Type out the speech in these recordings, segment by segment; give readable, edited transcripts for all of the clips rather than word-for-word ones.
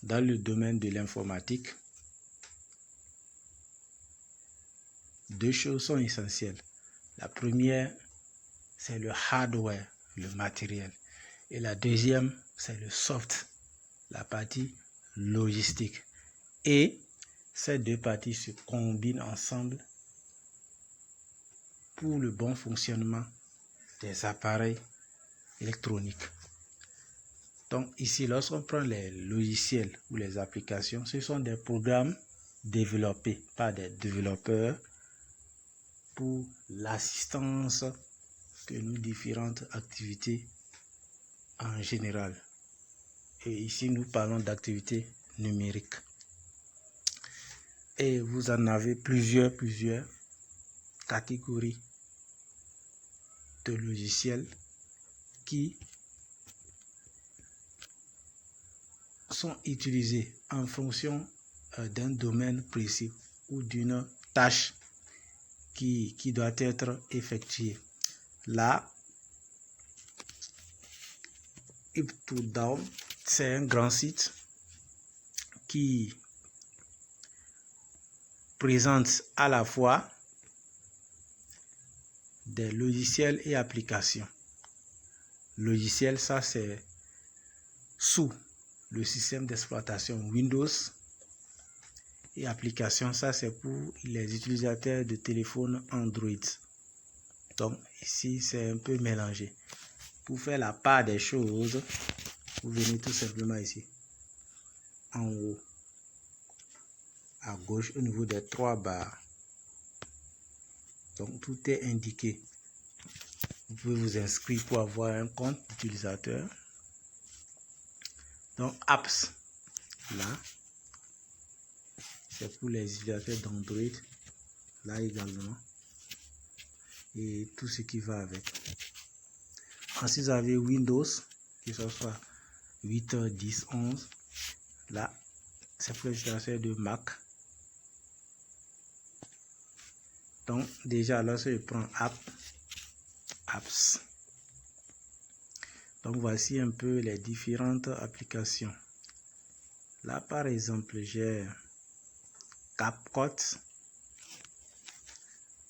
dans le domaine de l'informatique, deux choses sont essentielles. La première, c'est le hardware, le matériel. Et la deuxième, c'est le soft, la partie logistique. Et ces deux parties se combinent ensemble pour le bon fonctionnement des appareils électroniques. Donc ici, lorsqu'on prend les logiciels ou les applications, ce sont des programmes développés par des développeurs pour l'assistance de nos différentes activités en général. Et ici, nous parlons d'activités numériques. Et vous en avez plusieurs catégories de logiciels qui sont utilisés en fonction d'un domaine précis ou d'une tâche qui doit être effectuée. Là, Ip2Down, c'est un grand site qui présente à la fois des logiciels et applications. Logiciel, ça c'est sous le système d'exploitation Windows, et application, ça c'est pour les utilisateurs de téléphones Android. Donc ici c'est un peu mélangé. Pour faire la part des choses, vous venez tout simplement ici en haut à gauche au niveau des trois barres. Donc tout est indiqué. Vous pouvez vous inscrire pour avoir un compte d'utilisateur. Donc apps, là c'est pour les utilisateurs d'Android, là également, et tout ce qui va avec. Ensuite vous avez Windows, que ce soit 8, 10, 11, là c'est pour les utilisateurs de Mac. Donc déjà là je prends apps. Donc voici un peu les différentes applications. Là par exemple j'ai CapCut.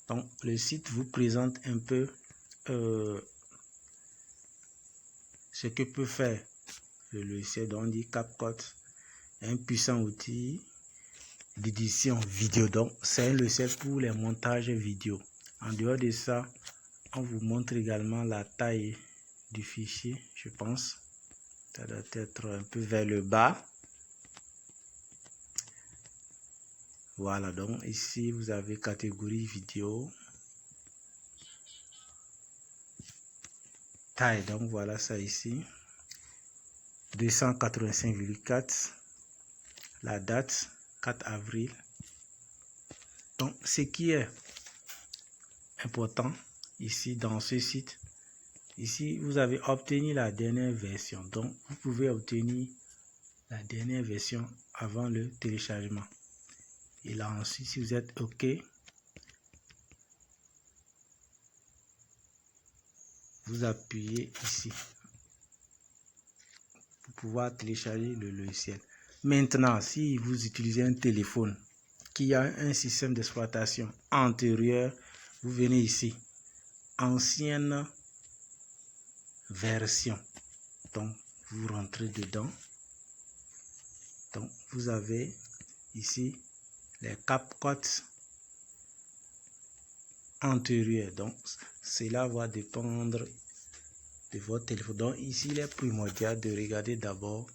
Donc le site vous présente un peu ce que peut faire le logiciel. Donc on dit CapCut, un puissant outil d'édition vidéo. Donc c'est un logiciel pour les montages vidéo. En dehors de ça, on vous montre également la taille du fichier, je pense. Ça doit être un peu vers le bas. Voilà, donc ici vous avez catégorie vidéo. Taille, donc voilà ça ici. 285,4. La date, 4 avril. Donc ce qui est important ici dans ce site, ici vous avez obtenu la dernière version. Donc vous pouvez obtenir la dernière version avant le téléchargement. Et là ensuite, si vous êtes OK, vous appuyez ici pour pouvoir télécharger le logiciel. Maintenant, si vous utilisez un téléphone qui a un système d'exploitation antérieur, vous venez ici, ancienne version. Donc, vous rentrez dedans. Donc, vous avez ici les CapCut antérieurs. Donc, cela va dépendre de votre téléphone. Donc, ici, il est primordial de regarder d'abord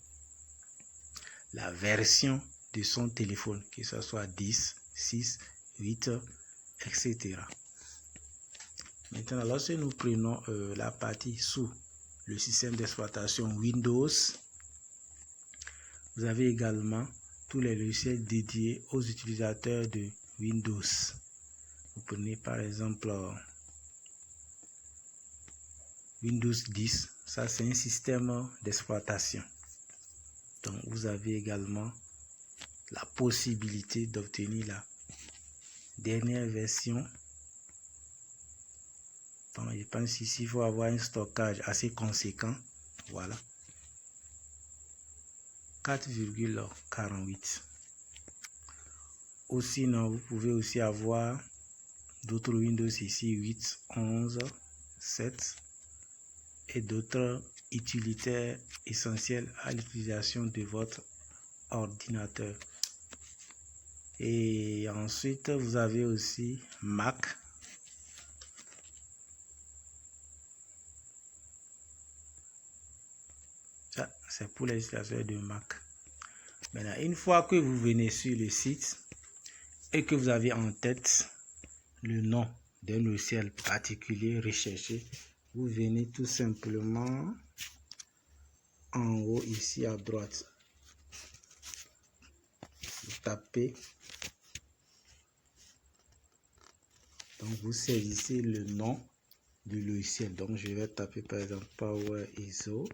la version de son téléphone, que ce soit 10, 6, 8, etc. Maintenant, lorsque nous prenons la partie sous le système d'exploitation Windows, vous avez également tous les logiciels dédiés aux utilisateurs de Windows. Vous prenez par exemple Windows 10, ça c'est un système d'exploitation. Donc vous avez également la possibilité d'obtenir la dernière version. Donc je pense ici il faut avoir un stockage assez conséquent. Voilà. 4,48. Ou sinon, vous pouvez aussi avoir d'autres Windows ici, 8, 11, 7 et d'autres utilitaires essentiels à l'utilisation de votre ordinateur. Et ensuite, vous avez aussi Mac. Ça, c'est pour les utilisateurs de Mac. Maintenant, une fois que vous venez sur le site et que vous avez en tête le nom d'un logiciel particulier recherché, vous venez tout simplement en haut ici à droite. Vous tapez. Donc, vous saisissez le nom du logiciel. Donc, je vais taper par exemple Power ISO.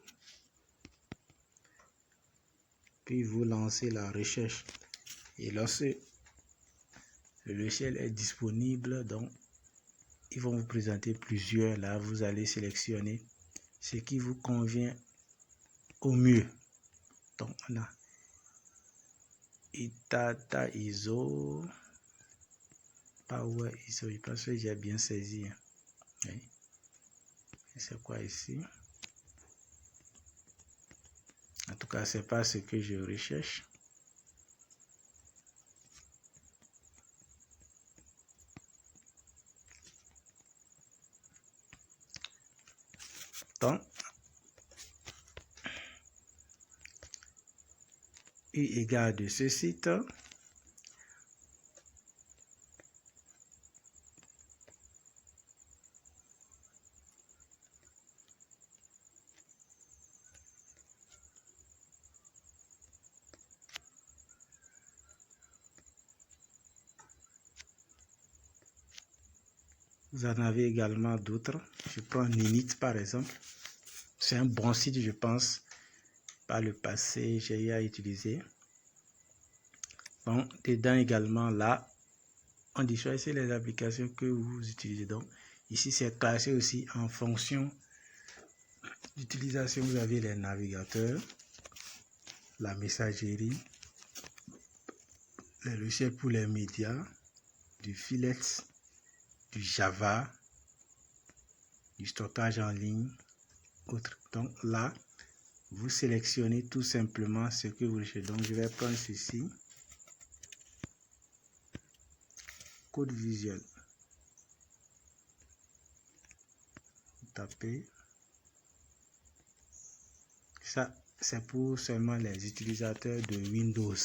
Puis, vous lancez la recherche. Et lorsque le logiciel est disponible, donc, ils vont vous présenter plusieurs. Là, vous allez sélectionner ce qui vous convient au mieux. Donc, on a Itata ISO, Power ISO. Je pense que j'ai bien saisi. Oui. C'est quoi ici? En tout cas, c'est pas ce que je recherche. Donc, eu égard de ce site, vous en avez également d'autres. Je prends Ninit par exemple. C'est un bon site, je pense. Par le passé, j'ai eu à utiliser. Donc, dedans également, là, on dit choisissez les applications que vous utilisez. Donc, ici, c'est classé aussi en fonction d'utilisation. Vous avez les navigateurs, la messagerie, les logiciels pour les médias, du Filet, du Java, du stockage en ligne, autre. Donc là, vous sélectionnez tout simplement ce que vous recherchez. Donc je vais prendre ceci. Code visuel. Vous tapez. Ça, c'est pour seulement les utilisateurs de Windows.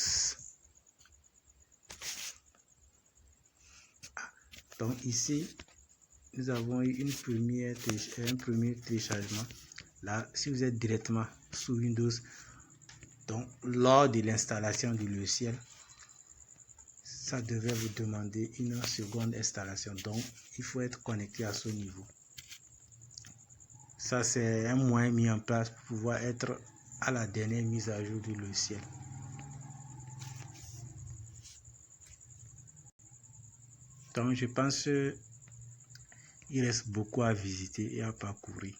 Donc ici, nous avons eu un premier téléchargement. Là, si vous êtes directement sous Windows, donc lors de l'installation du logiciel, ça devait vous demander une seconde installation. Donc, il faut être connecté à ce niveau. Ça, c'est un moyen mis en place pour pouvoir être à la dernière mise à jour du logiciel. Donc, je pense qu'il reste beaucoup à visiter et à parcourir.